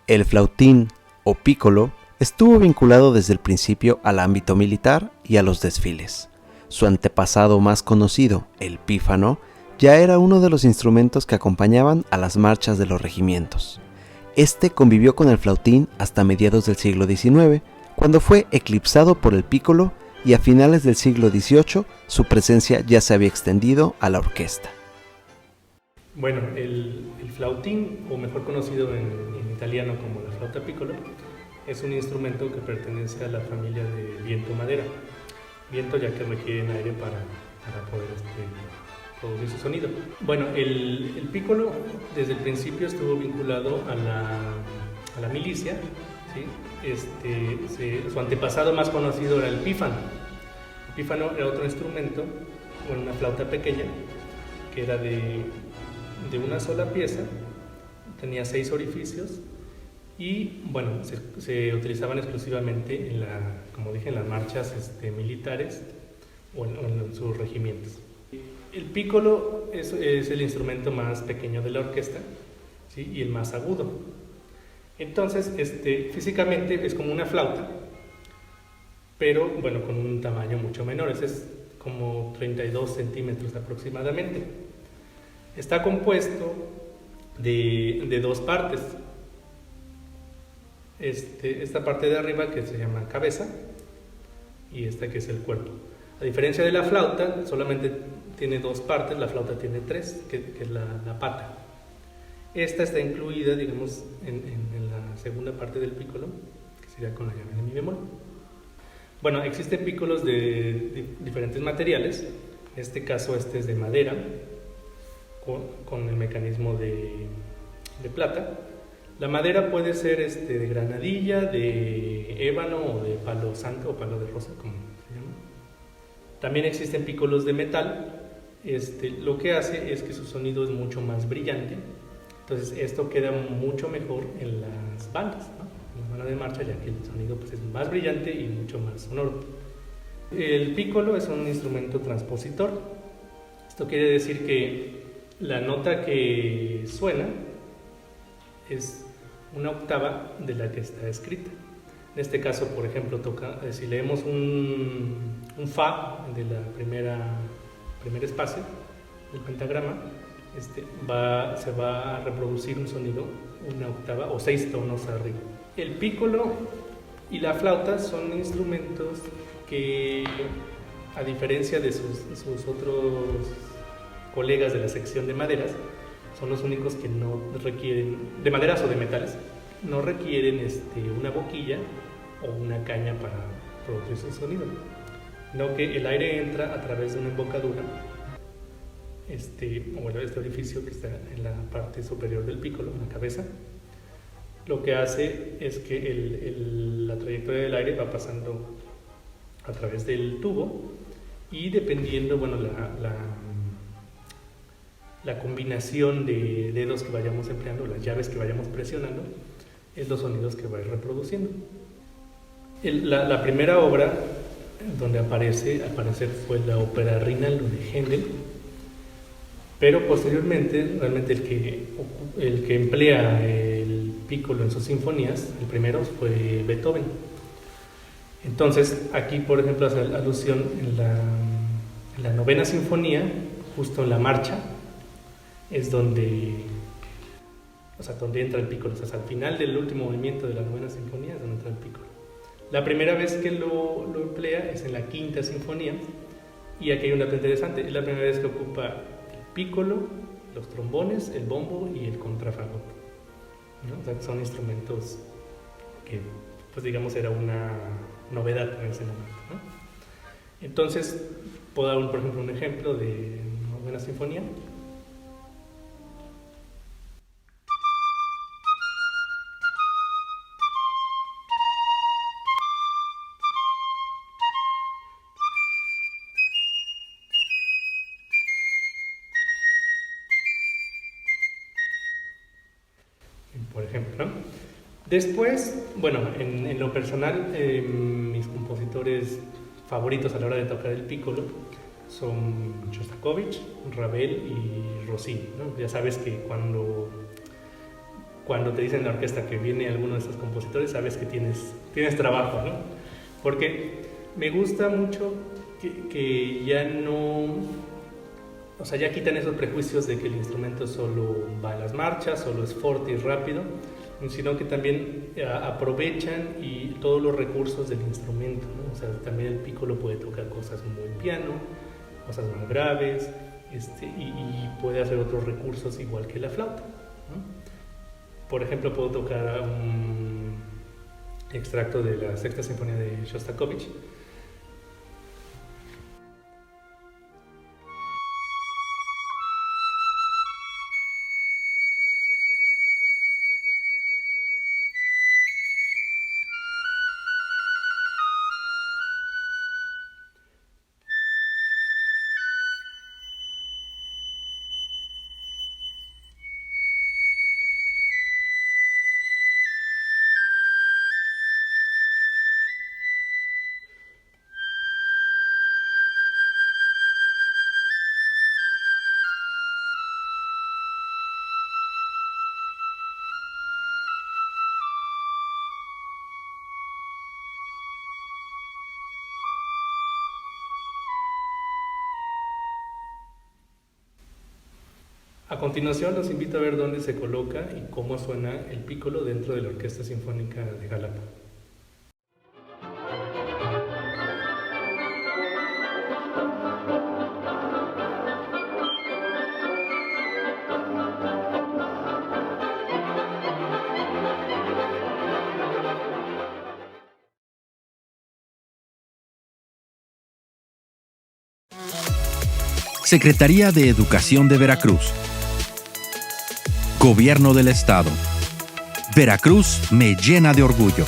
El flautín o pícolo estuvo vinculado desde el principio al ámbito militar y a los desfiles. Su antepasado más conocido, el pífano, ya era uno de los instrumentos que acompañaban a las marchas de los regimientos. Este convivió con el flautín hasta mediados del siglo XIX, cuando fue eclipsado por el pícolo, y a finales del siglo XVIII su presencia ya se había extendido a la orquesta. Bueno, el flautín, o mejor conocido en italiano como la flauta piccolo, es un instrumento que pertenece a la familia de viento-madera. Viento, ya que requieren aire para poder producir su sonido. Bueno, el piccolo desde el principio estuvo vinculado a la milicia, ¿sí? Su antepasado más conocido era el pífano. El pífano era otro instrumento, bueno, una flauta pequeña, que era de una sola pieza, tenía 6 orificios y bueno, se utilizaban exclusivamente como dije, en las marchas militares o en sus regimientos. El piccolo es el instrumento más pequeño de la orquesta, ¿sí? Y el más agudo. Entonces, físicamente es como una flauta, pero bueno, con un tamaño mucho menor, es como 32 centímetros aproximadamente. Está compuesto de 2 partes. Esta parte de arriba que se llama cabeza y esta que es el cuerpo. A diferencia de la flauta, solamente tiene 2 partes, la flauta tiene 3, que es la pata. Esta está incluida, digamos, en la segunda parte del piccolo, que sería con la llave de mi bemol. Bueno, existen pícolos de diferentes materiales. En este caso, este es de madera, con el mecanismo de plata. La madera puede ser de granadilla, de ébano o de palo santo o palo de rosa, como se llama. También existen pícolos de metal. Lo que hace es que su sonido es mucho más brillante. Entonces esto queda mucho mejor en las bandas, ¿no? En las bandas de marcha, ya que el sonido pues, es más brillante y mucho más sonoro. El pícolo es un instrumento transpositor. Esto quiere decir que la nota que suena es una octava de la que está escrita. En este caso, por ejemplo, si leemos un fa de la primer espacio del pentagrama, se va a reproducir un sonido una octava o 6 tonos arriba. El pícolo y la flauta son instrumentos que, a diferencia de sus otros colegas de la sección de maderas, son los únicos que no requieren, de maderas o de metales, no requieren una boquilla o una caña para producir su sonido, no que el aire entra a través de una embocadura, este orificio que está en la parte superior del pícolo, en la cabeza. Lo que hace es que la trayectoria del aire va pasando a través del tubo y dependiendo, bueno, la combinación de dedos que vayamos empleando, las llaves que vayamos presionando, es los sonidos que va a ir reproduciendo. La primera obra donde aparecer fue la ópera Rinaldo de Händel, pero posteriormente realmente el que emplea el pícolo en sus sinfonías, el primero fue Beethoven. Entonces aquí, por ejemplo, hace alusión en la novena sinfonía, justo en la marcha, es donde entra el pícolo. O sea, al final del último movimiento de la novena sinfonía es donde entra el pícolo. La primera vez que lo emplea es en la quinta sinfonía, y aquí hay un dato interesante: es la primera vez que ocupa el pícolo, los trombones, el bombo y el contrafagot, ¿no? O sea, son instrumentos que, pues digamos, era una novedad en ese momento, ¿no? Entonces, puedo dar, por ejemplo, un ejemplo de novena sinfonía. Por ejemplo, ¿no? Después, bueno, en lo personal, mis compositores favoritos a la hora de tocar el pícolo son Shostakovich, Ravel y Rossini, ¿no? Ya sabes que cuando cuando te dicen en la orquesta que viene alguno de esos compositores, sabes que tienes trabajo, ¿no? Porque me gusta mucho que ya no... O sea, ya quitan esos prejuicios de que el instrumento solo va en las marchas, solo es fuerte y rápido, sino que también aprovechan y todos los recursos del instrumento, ¿no? O sea, también el piccolo puede tocar cosas muy piano, cosas más graves, y puede hacer otros recursos igual que la flauta, ¿no? Por ejemplo, puedo tocar un extracto de la Sexta Sinfonía de Shostakovich. A continuación los invito a ver dónde se coloca y cómo suena el piccolo dentro de la Orquesta Sinfónica de Jalapa. Secretaría de Educación de Veracruz. Gobierno del Estado. Veracruz me llena de orgullo.